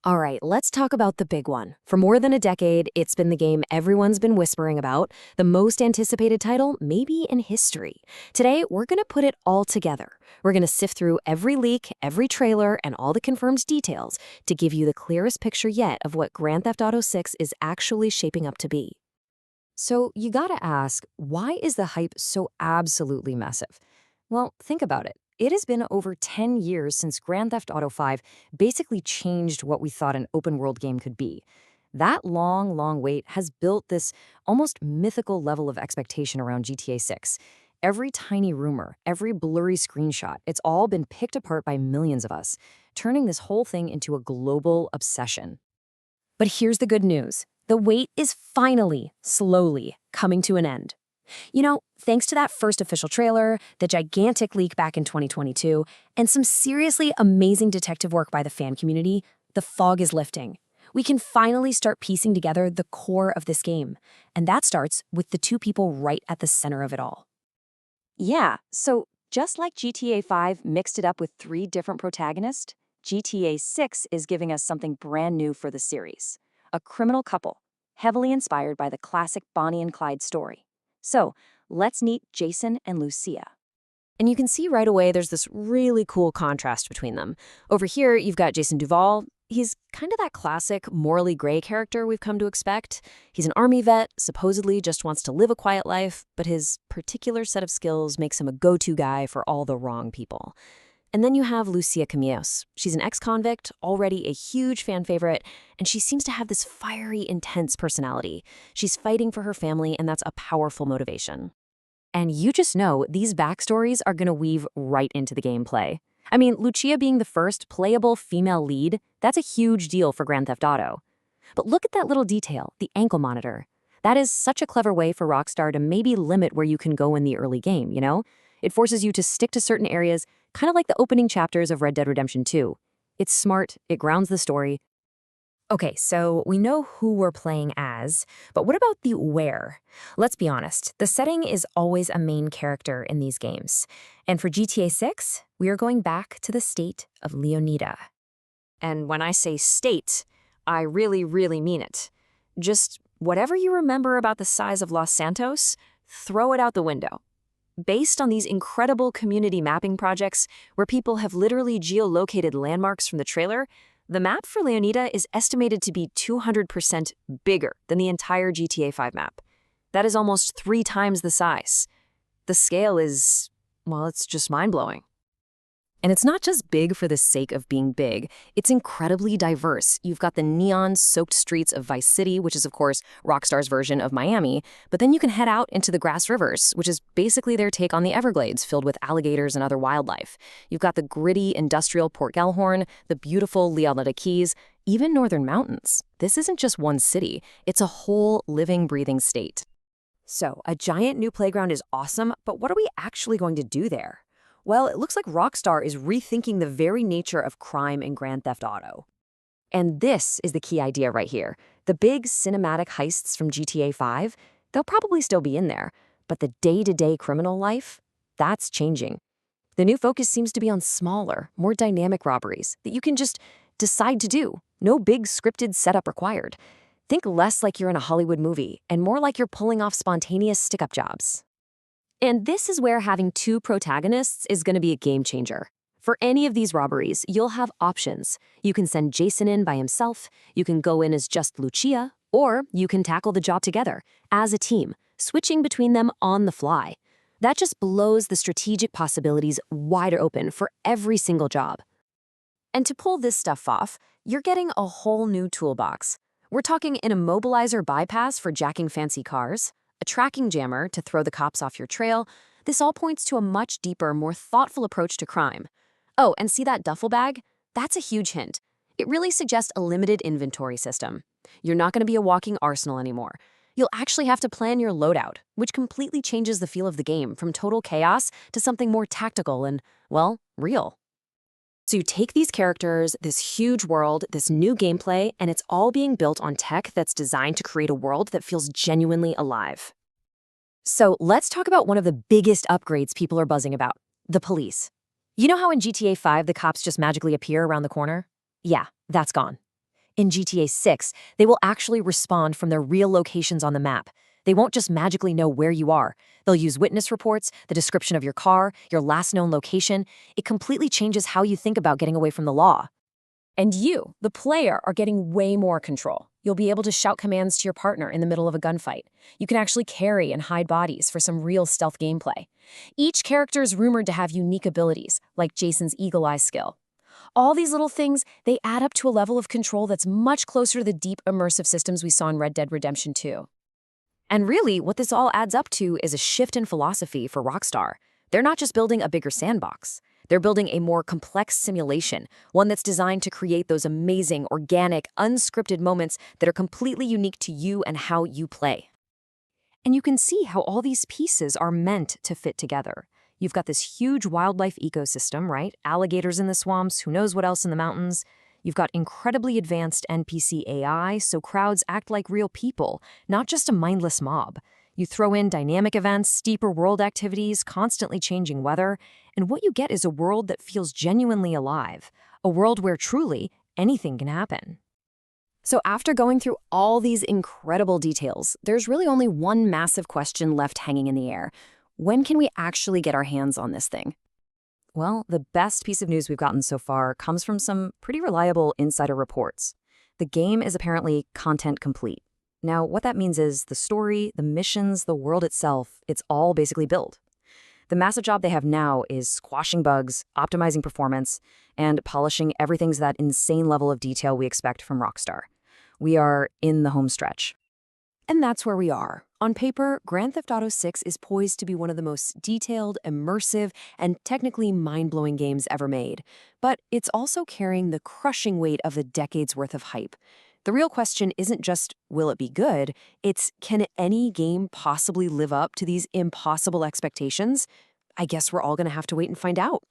All right, let's talk about the big one. For more than a decade, it's been the game everyone's been whispering about, the most anticipated title maybe in history. Today, we're going to put it all together. We're going to sift through every leak, every trailer, and all the confirmed details to give you the clearest picture yet of what Grand Theft Auto 6 is actually shaping up to be. So, you gotta ask, why is the hype so absolutely massive? Well, think about it. It has been over 10 years since Grand Theft Auto 5 basically changed what we thought an open world game could be. That long, long wait has built this almost mythical level of expectation around GTA 6. Every tiny rumor, every blurry screenshot, it's all been picked apart by millions of us, turning this whole thing into a global obsession. But here's the good news. The wait is finally, slowly, coming to an end. Thanks to that first official trailer, the gigantic leak back in 2022, and some seriously amazing detective work by the fan community, the fog is lifting. We can finally start piecing together the core of this game, and that starts with the two people right at the center of it all. Yeah, so just like GTA 5 mixed it up with three different protagonists, GTA 6 is giving us something brand new for the series. A criminal couple, heavily inspired by the classic Bonnie and Clyde story. So, let's meet Jason and Lucia. And you can see right away there's this really cool contrast between them. Over here, you've got Jason Duval. He's kind of that classic morally gray character we've come to expect. He's an army vet, supposedly just wants to live a quiet life, but his particular set of skills makes him a go-to guy for all the wrong people. And then you have Lucia Camillos. She's an ex-convict, already a huge fan favorite, and she seems to have this fiery, intense personality. She's fighting for her family, and that's a powerful motivation. And you just know these backstories are going to weave right into the gameplay. I mean, Lucia being the first playable female lead, that's a huge deal for Grand Theft Auto. But look at that little detail, the ankle monitor. That is such a clever way for Rockstar to maybe limit where you can go in the early game, you know? It forces you to stick to certain areas, kind of like the opening chapters of Red Dead Redemption 2. It's smart, it grounds the story. Okay, so we know who we're playing as, but what about the where? Let's be honest, the setting is always a main character in these games. And for GTA 6, we are going back to the state of Leonida. And when I say state, I really, really mean it. Just whatever you remember about the size of Los Santos, throw it out the window. Based on these incredible community mapping projects where people have literally geolocated landmarks from the trailer, the map for Leonida is estimated to be 200% bigger than the entire GTA 5 map. That is almost 3 times the size. The scale is, well, it's just mind-blowing. And it's not just big for the sake of being big. It's incredibly diverse. You've got the neon-soaked streets of Vice City, which is, of course, Rockstar's version of Miami. But then you can head out into the Grass Rivers, which is basically their take on the Everglades, filled with alligators and other wildlife. You've got the gritty industrial Port Gellhorn, the beautiful Leonida Keys, even Northern Mountains. This isn't just one city. It's a whole living, breathing state. So, a giant new playground is awesome, but what are we actually going to do there? Well, it looks like Rockstar is rethinking the very nature of crime in Grand Theft Auto. And this is the key idea right here. The big cinematic heists from GTA 5, they'll probably still be in there, but the day-to-day criminal life, that's changing. The new focus seems to be on smaller, more dynamic robberies that you can just decide to do. No big scripted setup required. Think less like you're in a Hollywood movie and more like you're pulling off spontaneous stick-up jobs. And this is where having 2 protagonists is going to be a game changer. For any of these robberies, you'll have options. You can send Jason in by himself, you can go in as just Lucia, or you can tackle the job together, as a team, switching between them on the fly. That just blows the strategic possibilities wider open for every single job. And to pull this stuff off, you're getting a whole new toolbox. We're talking an immobilizer bypass for jacking fancy cars, a tracking jammer to throw the cops off your trail. This all points to a much deeper, more thoughtful approach to crime. Oh, and see that duffel bag? That's a huge hint. It really suggests a limited inventory system. You're not going to be a walking arsenal anymore. You'll actually have to plan your loadout, which completely changes the feel of the game from total chaos to something more tactical and, well, real. So you take these characters, this huge world, this new gameplay, and it's all being built on tech that's designed to create a world that feels genuinely alive. So let's talk about one of the biggest upgrades people are buzzing about, the police. You know how in GTA 5 the cops just magically appear around the corner? Yeah, that's gone. In GTA 6, they will actually respond from their real locations on the map. They won't just magically know where you are. They'll use witness reports, the description of your car, your last known location. It completely changes how you think about getting away from the law. And you, the player, are getting way more control. You'll be able to shout commands to your partner in the middle of a gunfight. You can actually carry and hide bodies for some real stealth gameplay. Each character is rumored to have unique abilities, like Jason's eagle eye skill. All these little things, they add up to a level of control that's much closer to the deep immersive systems we saw in Red Dead Redemption 2. And really, what this all adds up to is a shift in philosophy for Rockstar. They're not just building a bigger sandbox. They're building a more complex simulation, one that's designed to create those amazing, organic, unscripted moments that are completely unique to you and how you play. And you can see how all these pieces are meant to fit together. You've got this huge wildlife ecosystem, right? Alligators in the swamps, who knows what else in the mountains. You've got incredibly advanced NPC AI, so crowds act like real people, not just a mindless mob. You throw in dynamic events, deeper world activities, constantly changing weather, and what you get is a world that feels genuinely alive, a world where truly anything can happen. So after going through all these incredible details, there's really only one massive question left hanging in the air. When can we actually get our hands on this thing? Well, the best piece of news we've gotten so far comes from some pretty reliable insider reports. The game is apparently content complete. Now, what that means is the story, the missions, the world itself, it's all basically built. The massive job they have now is squashing bugs, optimizing performance, and polishing everything to that insane level of detail we expect from Rockstar. We are in the home stretch. And that's where we are. On paper, Grand Theft Auto 6 is poised to be one of the most detailed, immersive, and technically mind-blowing games ever made. But it's also carrying the crushing weight of a decade's worth of hype. The real question isn't just, will it be good? It's, can any game possibly live up to these impossible expectations? I guess we're all going to have to wait and find out.